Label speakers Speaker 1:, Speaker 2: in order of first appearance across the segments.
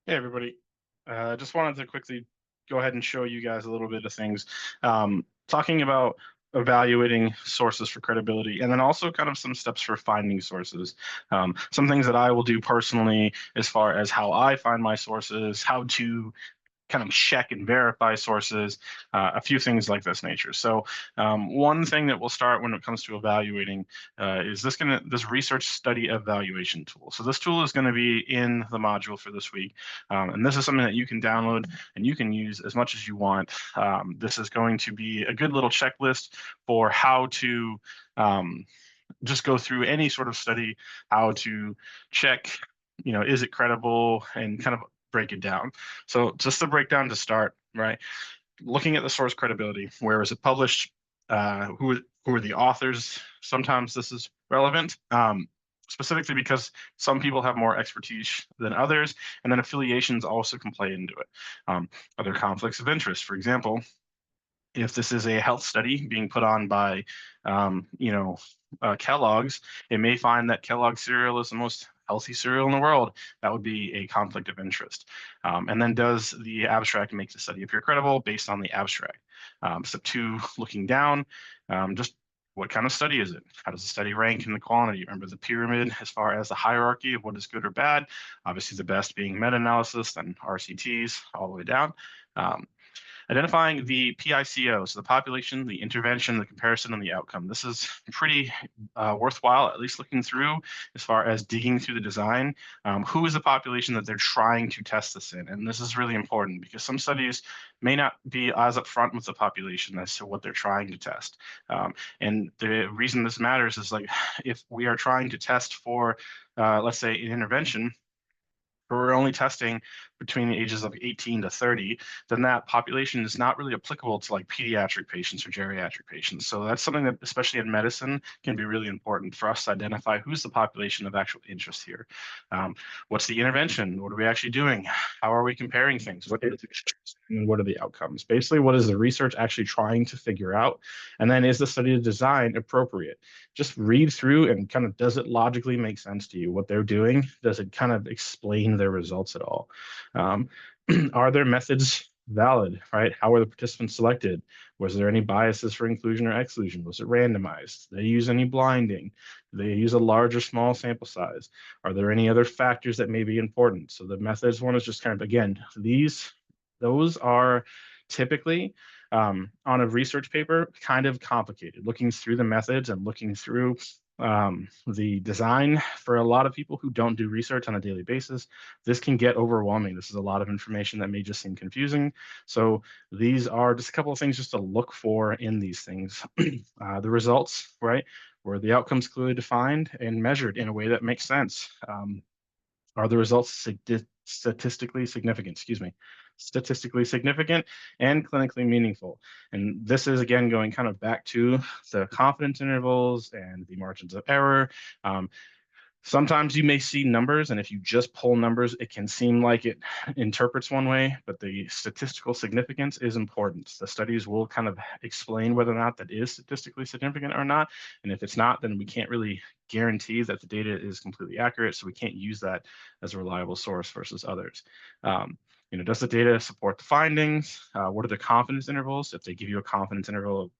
Speaker 1: Hey, everybody. Just wanted to quickly go ahead and show you guys a little bit of things. Talking about evaluating sources for credibility, and then also kind of some steps for finding sources. Some things that I will do personally as far as how I find my sources, how to kind of check and verify sources, a few things like this nature. So one thing that we'll start when it comes to evaluating is this research study evaluation tool. So this tool is going to be in the module for this week, and this is something that you can download and you can use as much as you want. This is going to be a good little checklist for how to just go through any sort of study, how to check, is it credible, and kind of break it down. So just to break down to start, right? Looking at the source credibility, where was it published? Who are the authors? Sometimes this is relevant, specifically because some people have more expertise than others, and then affiliations also can play into it. Other conflicts of interest, for example, if this is a health study being put on by, Kellogg's, it may find that Kellogg's cereal is the most healthy cereal in the world. That would be a conflict of interest. And then does the abstract make the study appear credible based on the abstract? Step two, looking down, just what kind of study is it? How does the study rank in the quantity? Remember the pyramid as far as the hierarchy of what is good or bad. Obviously, the best being meta-analysis, then RCTs, all the way down. Identifying the PICO, so the population, the intervention, the comparison, and the outcome. This is pretty worthwhile, at least looking through as far as digging through the design. Who is the population that they're trying to test this in? And this is really important because some studies may not be as upfront with the population as to what they're trying to test. And the reason this matters is like if we are trying to test for, let's say, an intervention, but we're only testing between the ages of 18 to 30, then that population is not really applicable to like pediatric patients or geriatric patients. So that's something that, especially in medicine, can be really important for us to identify who's the population of actual interest here. Um, what's the intervention? What are we actually doing? How are we comparing things? What is it? And what are the outcomes? Basically, what is the research actually trying to figure out? And then is the study design appropriate? Just read through and kind of does it logically make sense to you what they're doing? Does it kind of explain their results at all? Um, are their methods valid, right? How were the participants selected? Was there any biases for inclusion or exclusion? Was it randomized? Did they use any blinding? Did they use a large or small sample size? Are there any other factors that may be important? So the methods one is just kind of, again, those are typically on a research paper kind of complicated. Looking through the methods and looking through the design for a lot of people who don't do research on a daily basis, this can get overwhelming. This is a lot of information that may just seem confusing. So these are just a couple of things just to look for in these things. The results, right? Were the outcomes clearly defined and measured in a way that makes sense? Are the results statistically significant? Excuse me, statistically significant and clinically meaningful. And this is again going kind of back to the confidence intervals and the margins of error. Um, Sometimes you may see numbers, and if you just pull numbers, it can seem like it interprets one way, but the statistical significance is important. The studies will kind of explain whether or not that is statistically significant or not. And if it's not, then we can't really guarantee that the data is completely accurate. So we can't use that as a reliable source versus others. Does the data support the findings? What are the confidence intervals? If they give you a confidence interval of,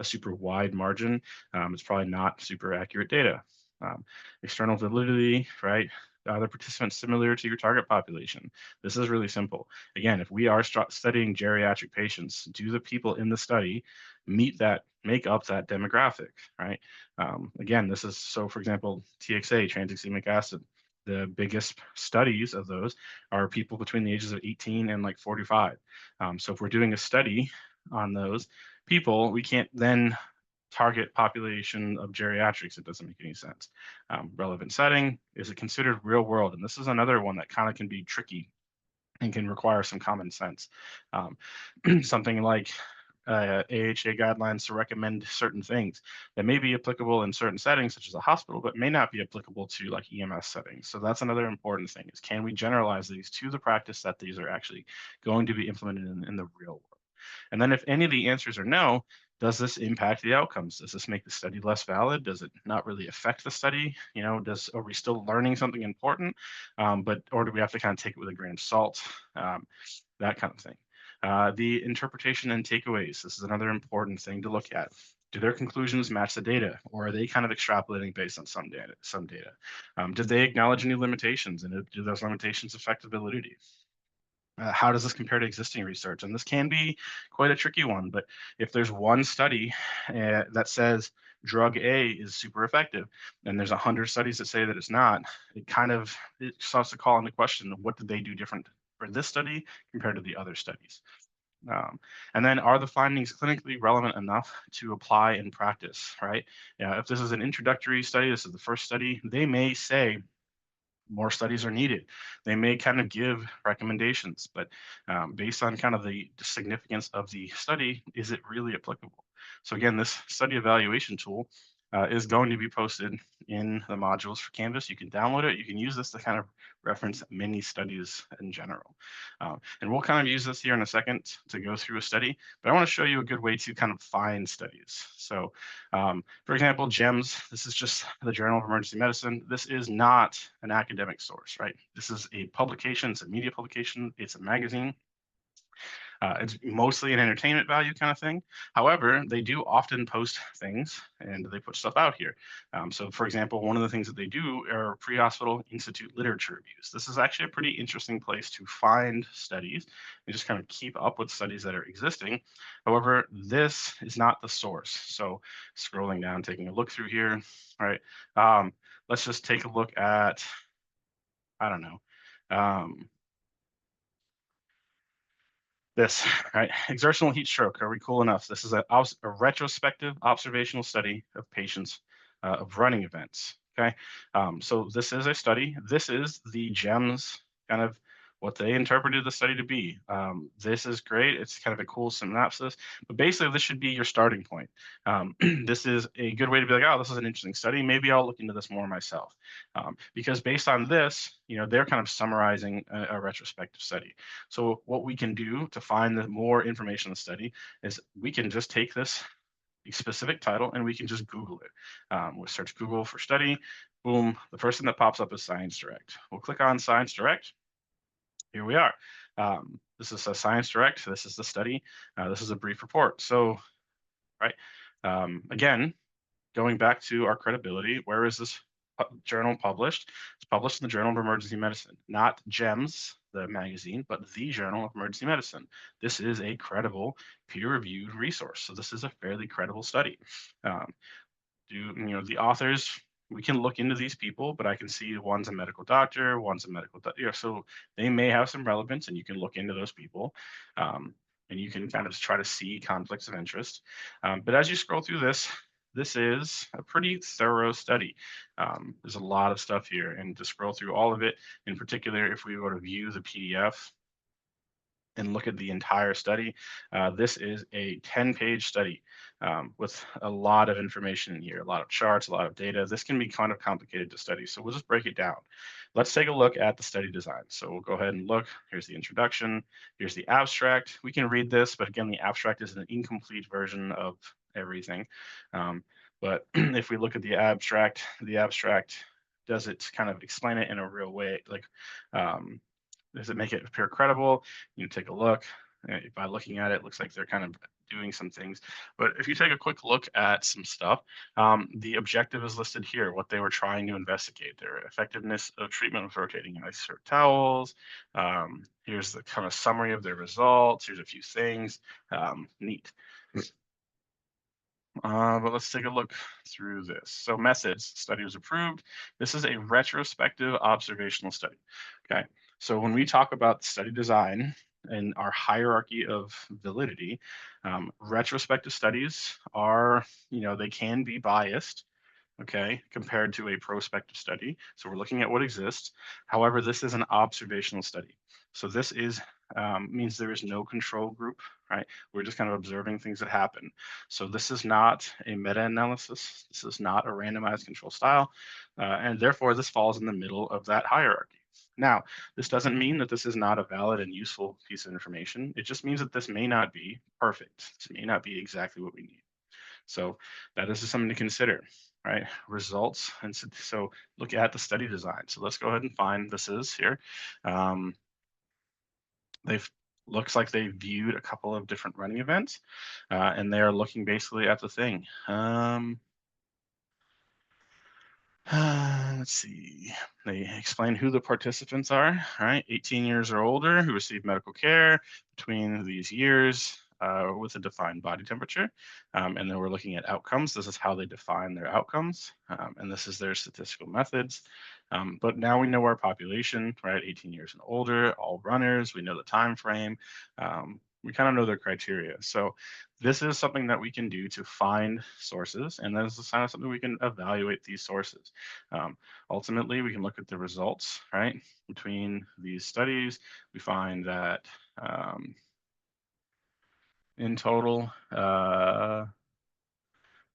Speaker 1: a super wide margin, it's probably not super accurate data. Um, External validity, right? Are the participants similar to your target population? This is really simple. Again, if we are studying geriatric patients, do the people in the study make up that demographic, right? Again, this is so, for example, TXA, tranexamic acid, the biggest studies of those are people between the ages of 18 and like 45. So if we're doing a study on those people, we can't then target population of geriatrics. It doesn't make any sense. Relevant setting, is it considered real world? And this is another one that kind of can be tricky and can require some common sense. Um, Something like AHA guidelines to recommend certain things that may be applicable in certain settings, such as a hospital, but may not be applicable to like EMS settings. So that's another important thing is can we generalize these to the practice that these are actually going to be implemented in the real world? And then if any of the answers are no, Does this impact the outcomes? Does this make the study less valid? Does it not really affect the study? Are we still learning something important? Or do we have to kind of take it with a grain of salt? Um, that kind of thing. The interpretation and takeaways. This is another important thing to look at. Do their conclusions match the data, or are they kind of extrapolating based on some data? Did they acknowledge any limitations, and do those limitations affect the validity? How does this compare to existing research? And this can be quite a tricky one, but if there's one study that says drug A is super effective, and there's 100 studies that say that it's not, it starts to call into question what did they do different for this study compared to the other studies. And then are the findings clinically relevant enough to apply in practice, right? If this is an introductory study, this is the first study, they may say more studies are needed. They may kind of give recommendations, but based on kind of the significance of the study, is it really applicable? So again, this study evaluation tool is going to be posted in the modules for Canvas. You can download it. You can use this to kind of reference many studies in general. And we'll kind of use this here in a second to go through a study, but I want to show you a good way to kind of find studies. So for example, GEMS, this is just the Journal of Emergency Medicine. This is not an academic source, right? This is a publication, it's a media publication, it's a magazine. It's mostly an entertainment value kind of thing. However, they do often post things and they put stuff out here. So, for example, one of the things that they do are pre-hospital institute literature reviews. This is actually a pretty interesting place to find studies and just kind of keep up with studies that are existing. However, this is not the source. So, scrolling down, taking a look through here. All right. Let's just take a look at, I don't know. This, right? Exertional heat stroke. Are we cool enough? This is a retrospective observational study of patients of running events. Okay. So this is a study. This is the GEMS kind of what they interpreted the study to be. This is great. It's kind of a cool synopsis, but basically this should be your starting point. This is a good way to be like, oh, this is an interesting study. Maybe I'll look into this more myself. Because based on this, they're kind of summarizing a retrospective study. So what we can do to find the more information on the study is we can just take this specific title and we can just Google it. We'll search Google for study. Boom, the first thing that pops up is Science Direct. We'll click on Science Direct. Here we are. This is a Science Direct. This is the study. This is a brief report. So, right, again, going back to our credibility, where is this journal published? It's published in the Journal of Emergency Medicine, not GEMS, the magazine, but the Journal of Emergency Medicine. This is a credible peer-reviewed resource. So this is a fairly credible study. The authors, we can look into these people, but I can see one's a medical doctor, one's a medical doctor. So they may have some relevance and you can look into those people. And you can kind of try to see conflicts of interest. But as you scroll through this, this is a pretty thorough study. There's a lot of stuff here, and to scroll through all of it, in particular, if we were to view the PDF and look at the entire study, this is a 10-page study with a lot of information in here, a lot of charts, a lot of data. This can be kind of complicated to study, so we'll just break it down. Let's take a look at the study design. So we'll go ahead and look. Here's the introduction. Here's the abstract. We can read this, but again, the abstract is an incomplete version of everything. But if we look at the abstract does it kind of explain it in a real way, like does it make it appear credible? You take a look. By looking at it, it looks like they're kind of doing some things. But if you take a quick look at some stuff, the objective is listed here, what they were trying to investigate, their effectiveness of treatment with rotating ice towels. Here's the kind of summary of their results. Here's a few things. Neat. But let's take a look through this. So methods, study was approved. This is a retrospective observational study. Okay, so when we talk about study design and our hierarchy of validity, retrospective studies are, they can be biased, okay, compared to a prospective study. So we're looking at what exists. However, this is an observational study. So this is means there is no control group, right? We're just kind of observing things that happen. So this is not a meta-analysis. This is not a randomized control style. And therefore, this falls in the middle of that hierarchy. Now, this doesn't mean that this is not a valid and useful piece of information. It just means that this may not be perfect. This may not be exactly what we need. So that is something to consider, right? Results. And so look at the study design. So let's go ahead and find this is here. Um, they've looks like they viewed a couple of different running events, and they are looking basically at the thing. Let's see. They explain who the participants are, right? 18 years or older who receive medical care between these years with a defined body temperature. And then we're looking at outcomes. This is how they define their outcomes. And this is their statistical methods. But now we know our population, right? 18 years and older, all runners. We know the time frame. We kind of know their criteria. So this is something that we can do to find sources, and this is kind of something we can evaluate these sources. Ultimately, we can look at the results, right? Between these studies, we find that in total,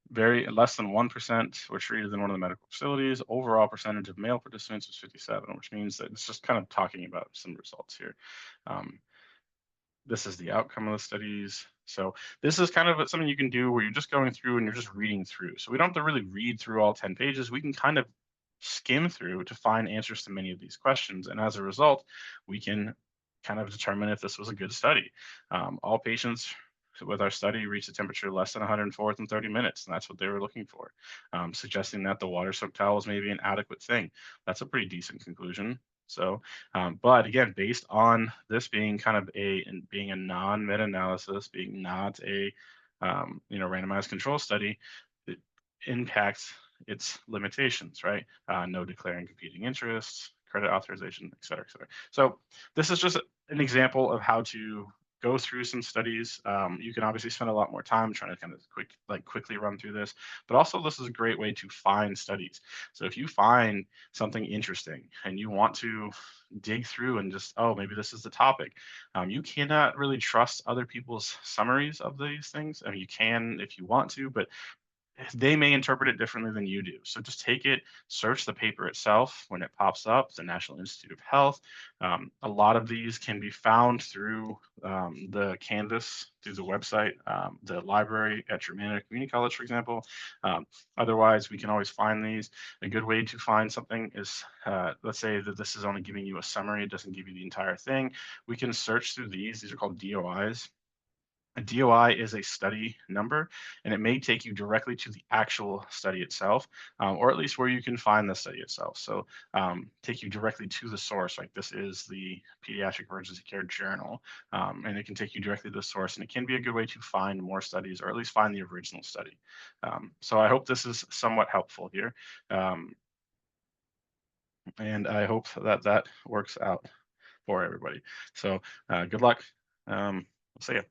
Speaker 1: very less than 1% were treated in one of the medical facilities. Overall percentage of male participants was 57, which means that it's just kind of talking about some results here. This is the outcome of the studies. So this is kind of something you can do where you're just going through and you're just reading through. So we don't have to really read through all 10 pages. We can kind of skim through to find answers to many of these questions. And as a result, we can kind of determine if this was a good study. All patients with our study reached a temperature less than 104 within 30 minutes, and that's what they were looking for, suggesting that the water soaked towel was maybe an adequate thing. That's a pretty decent conclusion. So, but again, based on this being kind of being a non-meta-analysis, being not a randomized control study, it impacts its limitations, right? No declaring competing interests, credit authorization, et cetera, et cetera. So this is just an example of how to go through some studies. You can obviously spend a lot more time trying to kind of quickly run through this, but also this is a great way to find studies. So if you find something interesting and you want to dig through and just, oh, maybe this is the topic, you cannot really trust other people's summaries of these things. I mean, you can if you want to, but they may interpret it differently than you do. So just take it, search the paper itself when it pops up, the National Institute of Health. A lot of these can be found through the Canvas, through the website, the library at Germanna Community College, for example. Otherwise, we can always find these. A good way to find something is, let's say that this is only giving you a summary, it doesn't give you the entire thing. We can search through these. These are called DOIs. A DOI is a study number, and it may take you directly to the actual study itself, or at least where you can find the study itself. So take you directly to the source, like this is the Pediatric Emergency Care Journal, and it can take you directly to the source, and it can be a good way to find more studies, or at least find the original study. So I hope this is somewhat helpful here, and I hope that that works out for everybody. So good luck. See ya.